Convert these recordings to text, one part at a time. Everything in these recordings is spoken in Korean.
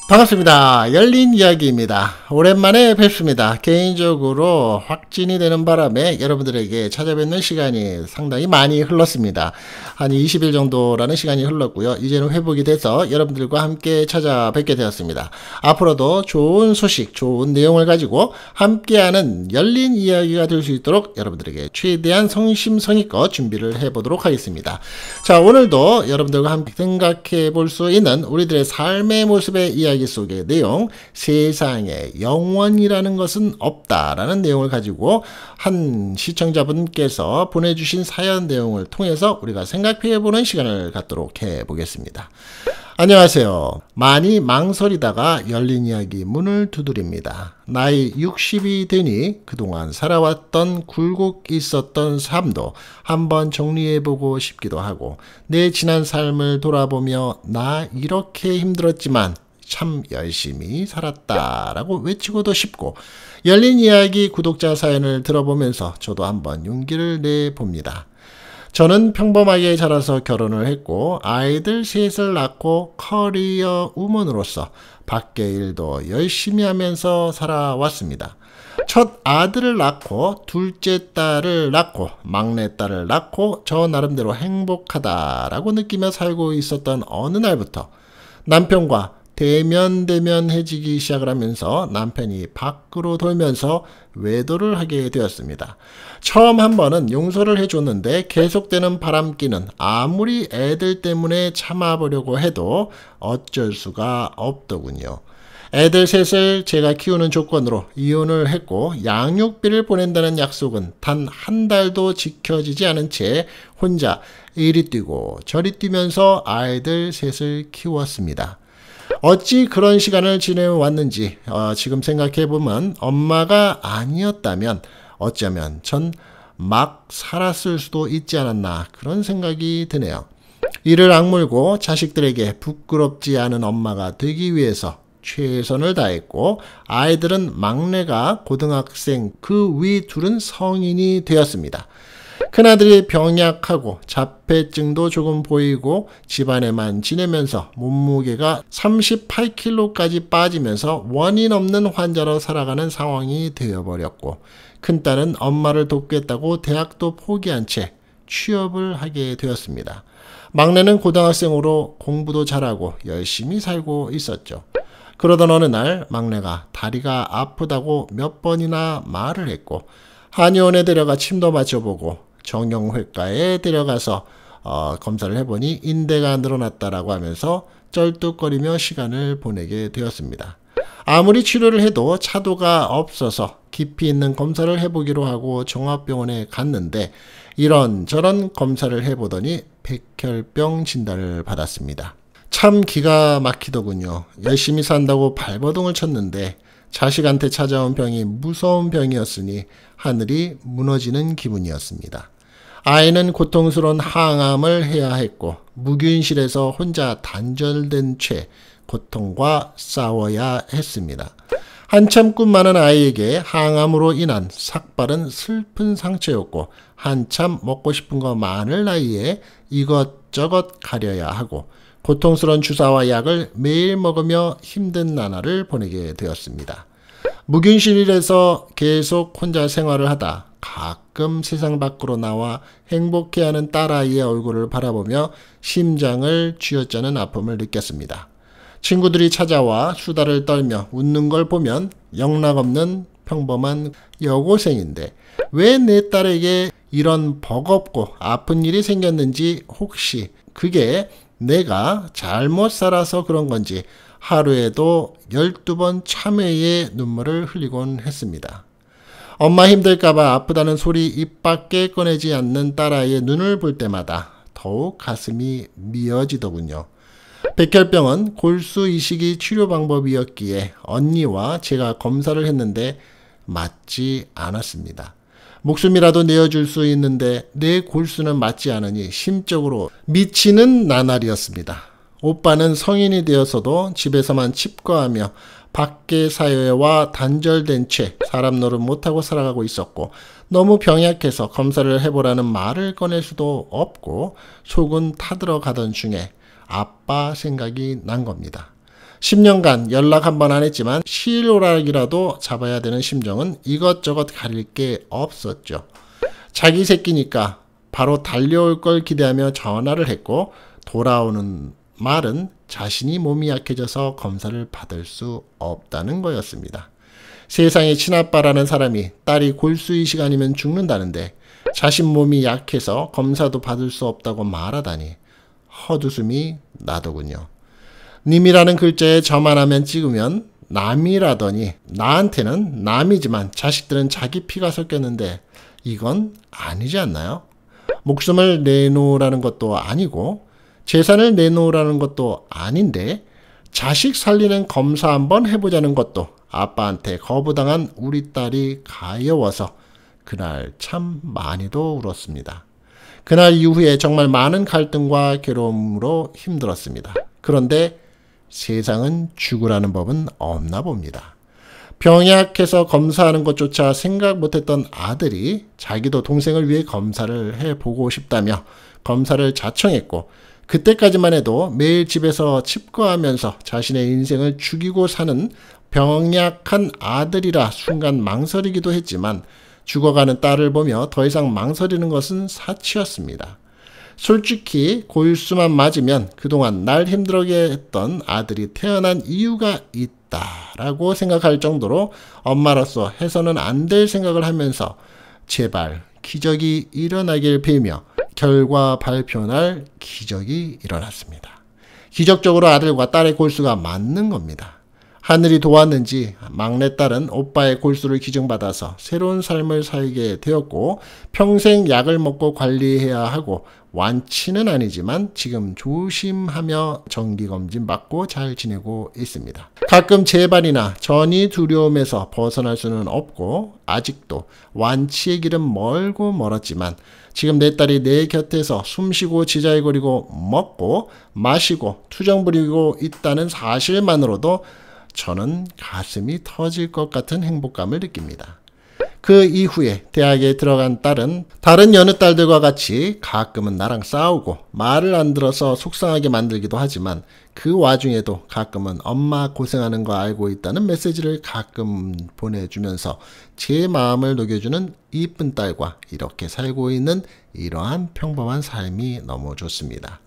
반갑습니다. 열린 이야기입니다. 오랜만에 뵙습니다. 개인적으로 확진이 되는 바람에 여러분들에게 찾아뵙는 시간이 상당히 많이 흘렀습니다. 한 20일 정도라는 시간이 흘렀고요. 이제는 회복이 돼서 여러분들과 함께 찾아뵙게 되었습니다. 앞으로도 좋은 소식, 좋은 내용을 가지고 함께하는 열린 이야기가 될 수 있도록 여러분들에게 최대한 성심성의껏 준비를 해보도록 하겠습니다. 자, 오늘도 여러분들과 함께 생각해 볼 수 있는 우리들의 삶의 모습의 이야기 속의 내용, 세상에 영원이라는 것은 없다라는 내용을 가지고 한 시청자분께서 보내주신 사연 내용을 통해서 우리가 생각해보는 시간을 갖도록 해보겠습니다. 안녕하세요. 많이 망설이다가 열린 이야기 문을 두드립니다. 나이 60이 되니 그동안 살아왔던 굴곡 있었던 삶도 한번 정리해보고 싶기도 하고, 내 지난 삶을 돌아보며 나 이렇게 힘들었지만 참 열심히 살았다라고 외치고도 싶고, 열린 이야기 구독자 사연을 들어보면서 저도 한번 용기를 내봅니다. 저는 평범하게 자라서 결혼을 했고 아이들 셋을 낳고 커리어 우먼으로서 밖의 일도 열심히 하면서 살아왔습니다. 첫 아들을 낳고 둘째 딸을 낳고 막내 딸을 낳고 저 나름대로 행복하다라고 느끼며 살고 있었던 어느 날부터 남편과 대면해지기 시작을 하면서 남편이 밖으로 돌면서 외도를 하게 되었습니다. 처음 한 번은 용서를 해줬는데 계속되는 바람기는 아무리 애들 때문에 참아보려고 해도 어쩔 수가 없더군요. 애들 셋을 제가 키우는 조건으로 이혼을 했고 양육비를 보낸다는 약속은 단 한 달도 지켜지지 않은 채 혼자 이리 뛰고 저리 뛰면서 아이들 셋을 키웠습니다. 어찌 그런 시간을 지내왔는지 지금 생각해보면 엄마가 아니었다면 어쩌면 전 막 살았을 수도 있지 않았나 그런 생각이 드네요. 이를 악물고 자식들에게 부끄럽지 않은 엄마가 되기 위해서 최선을 다했고, 아이들은 막내가 고등학생, 그 위 둘은 성인이 되었습니다. 큰아들이 병약하고 자폐증도 조금 보이고 집안에만 지내면서 몸무게가 38kg까지 빠지면서 원인 없는 환자로 살아가는 상황이 되어버렸고, 큰딸은 엄마를 돕겠다고 대학도 포기한 채 취업을 하게 되었습니다. 막내는 고등학생으로 공부도 잘하고 열심히 살고 있었죠. 그러던 어느 날 막내가 다리가 아프다고 몇 번이나 말을 했고, 한의원에 데려가 침도 맞춰보고 정형외과에 데려가서 검사를 해보니 인대가 늘어났다라고 하면서 쩔뚝거리며 시간을 보내게 되었습니다. 아무리 치료를 해도 차도가 없어서 깊이 있는 검사를 해보기로 하고 종합병원에 갔는데 이런저런 검사를 해보더니 백혈병 진단을 받았습니다. 참 기가 막히더군요. 열심히 산다고 발버둥을 쳤는데 자식한테 찾아온 병이 무서운 병이었으니 하늘이 무너지는 기분이었습니다. 아이는 고통스러운 항암을 해야 했고 무균실에서 혼자 단절된 채 고통과 싸워야 했습니다. 한참 꿈 많은 아이에게 항암으로 인한 삭발은 슬픈 상처였고, 한참 먹고 싶은 거 많을 나이에 이것저것 가려야 하고 고통스러운 주사와 약을 매일 먹으며 힘든 나날을 보내게 되었습니다. 무균실에서 계속 혼자 생활을 하다 가끔 세상 밖으로 나와 행복해하는 딸아이의 얼굴을 바라보며 심장을 쥐어짜는 아픔을 느꼈습니다. 친구들이 찾아와 수다를 떨며 웃는 걸 보면 영락없는 평범한 여고생인데 왜 내 딸에게 이런 버겁고 아픈 일이 생겼는지, 혹시 그게 내가 잘못 살아서 그런 건지 하루에도 12번 참회의 눈물을 흘리곤 했습니다. 엄마 힘들까봐 아프다는 소리 입 밖에 꺼내지 않는 딸아이의 눈을 볼 때마다 더욱 가슴이 미어지더군요. 백혈병은 골수 이식이 치료 방법이었기에 언니와 제가 검사를 했는데 맞지 않았습니다. 목숨이라도 내어줄 수 있는데 내 골수는 맞지 않으니 심적으로 미치는 나날이었습니다. 오빠는 성인이 되어서도 집에서만 칩거하며 밖의 사회와 단절된 채 사람 노릇 못하고 살아가고 있었고, 너무 병약해서 검사를 해보라는 말을 꺼낼 수도 없고 속은 타들어가던 중에 아빠 생각이 난 겁니다. 10년간 연락 한 번 안 했지만 시일오락이라도 잡아야 되는 심정은 이것저것 가릴 게 없었죠. 자기 새끼니까 바로 달려올 걸 기대하며 전화를 했고, 돌아오는 말은 자신이 몸이 약해져서 검사를 받을 수 없다는 거였습니다. 세상에 친아빠라는 사람이 딸이 골수이식 아니면 죽는다는데 자신 몸이 약해서 검사도 받을 수 없다고 말하다니 헛웃음이 나더군요. 님이라는 글자에 점 하나만 찍으면 남이라더니 나한테는 남이지만 자식들은 자기 피가 섞였는데 이건 아니지 않나요? 목숨을 내놓으라는 것도 아니고 재산을 내놓으라는 것도 아닌데 자식 살리는 검사 한번 해보자는 것도 아빠한테 거부당한 우리 딸이 가여워서 그날 참 많이도 울었습니다. 그날 이후에 정말 많은 갈등과 괴로움으로 힘들었습니다. 그런데 세상은 죽으라는 법은 없나 봅니다. 병약해서 검사하는 것조차 생각 못했던 아들이 자기도 동생을 위해 검사를 해보고 싶다며 검사를 자청했고, 그때까지만 해도 매일 집에서 칩거하면서 자신의 인생을 죽이고 사는 병약한 아들이라 순간 망설이기도 했지만 죽어가는 딸을 보며 더 이상 망설이는 것은 사치였습니다. 솔직히 골수만 맞으면 그동안 날 힘들게 했던 아들이 태어난 이유가 있다라고 생각할 정도로 엄마로서 해서는 안 될 생각을 하면서 제발 기적이 일어나길 빌며 결과 발표날 기적이 일어났습니다. 기적적으로 아들과 딸의 골수가 맞는 겁니다. 하늘이 도왔는지 막내딸은 오빠의 골수를 기증받아서 새로운 삶을 살게 되었고, 평생 약을 먹고 관리해야 하고 완치는 아니지만 지금 조심하며 정기검진 받고 잘 지내고 있습니다. 가끔 재발이나 전이 두려움에서 벗어날 수는 없고 아직도 완치의 길은 멀고 멀었지만 지금 내 딸이 내 곁에서 숨쉬고 지잘거리고 먹고 마시고 투정 부리고 있다는 사실만으로도 저는 가슴이 터질 것 같은 행복감을 느낍니다. 그 이후에 대학에 들어간 딸은 다른 여느 딸들과 같이 가끔은 나랑 싸우고 말을 안 들어서 속상하게 만들기도 하지만 그 와중에도 가끔은 엄마 고생하는 거 알고 있다는 메시지를 가끔 보내주면서 제 마음을 녹여주는 이쁜 딸과 이렇게 살고 있는 이러한 평범한 삶이 너무 좋습니다.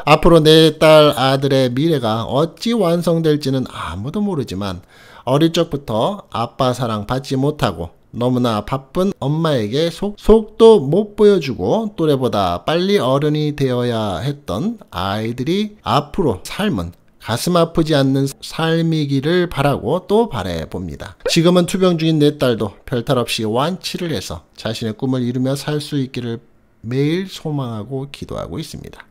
앞으로 내 딸 아들의 미래가 어찌 완성될지는 아무도 모르지만 어릴 적부터 아빠 사랑 받지 못하고 너무나 바쁜 엄마에게 속도 못 보여주고 또래보다 빨리 어른이 되어야 했던 아이들이 앞으로 삶은 가슴 아프지 않는 삶이기를 바라고 또 바라봅니다. 지금은 투병 중인 내 딸도 별탈 없이 완치를 해서 자신의 꿈을 이루며 살 수 있기를 매일 소망하고 기도하고 있습니다.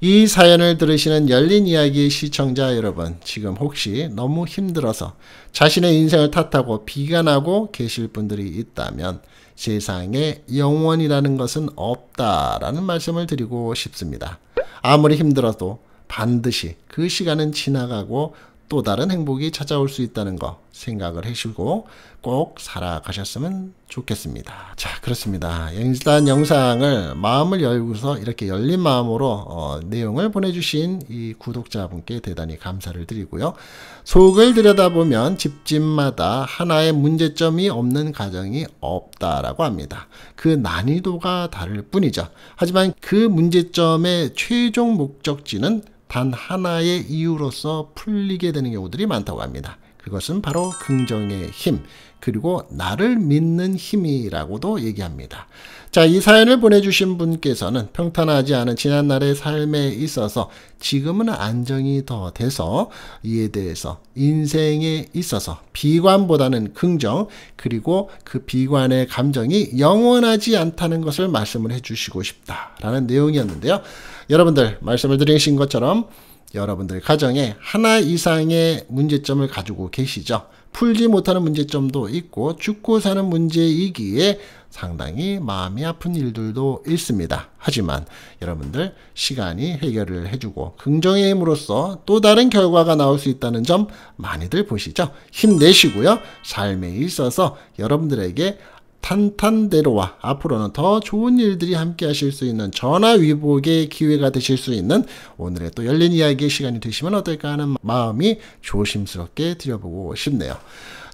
이 사연을 들으시는 열린 이야기 시청자 여러분, 지금 혹시 너무 힘들어서 자신의 인생을 탓하고 비관하고 계실 분들이 있다면 세상에 영원이라는 것은 없다라는 말씀을 드리고 싶습니다. 아무리 힘들어도 반드시 그 시간은 지나가고 또 다른 행복이 찾아올 수 있다는 거 생각을 해주고 꼭 살아가셨으면 좋겠습니다. 자, 그렇습니다. 일단 영상을 마음을 열고서 이렇게 열린 마음으로 내용을 보내주신 이 구독자분께 대단히 감사를 드리고요. 속을 들여다보면 집집마다 하나의 문제점이 없는 가정이 없다라고 합니다. 그 난이도가 다를 뿐이죠. 하지만 그 문제점의 최종 목적지는 단 하나의 이유로서 풀리게 되는 경우들이 많다고 합니다. 그것은 바로 긍정의 힘, 그리고 나를 믿는 힘이라고도 얘기합니다. 자, 이 사연을 보내주신 분께서는 평탄하지 않은 지난날의 삶에 있어서 지금은 안정이 더 돼서 이에 대해서 인생에 있어서 비관보다는 긍정, 그리고 그 비관의 감정이 영원하지 않다는 것을 말씀을 해주시고 싶다라는 내용이었는데요. 여러분들 말씀을 드리신 것처럼 여러분들 가정에 하나 이상의 문제점을 가지고 계시죠. 풀지 못하는 문제점도 있고 죽고 사는 문제이기에 상당히 마음이 아픈 일들도 있습니다. 하지만 여러분들 시간이 해결을 해주고 긍정의 힘으로써 또 다른 결과가 나올 수 있다는 점 많이들 보시죠. 힘내시고요. 삶에 있어서 여러분들에게 탄탄대로와 앞으로는 더 좋은 일들이 함께 하실 수 있는 전화위복의 기회가 되실 수 있는 오늘의 또 열린 이야기의 시간이 되시면 어떨까 하는 마음이 조심스럽게 드려보고 싶네요.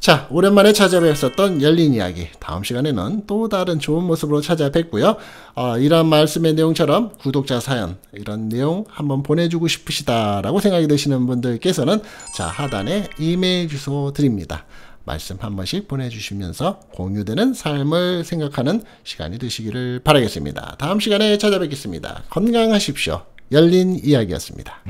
자, 오랜만에 찾아뵙었던 열린 이야기. 다음 시간에는 또 다른 좋은 모습으로 찾아뵙고요. 이런 말씀의 내용처럼 구독자 사연, 이런 내용 한번 보내주고 싶으시다라고 생각이 드시는 분들께서는 자, 하단에 이메일 주소 드립니다. 말씀 한 번씩 보내주시면서 공유되는 삶을 생각하는 시간이 되시기를 바라겠습니다. 다음 시간에 찾아뵙겠습니다. 건강하십시오. 열린 이야기였습니다.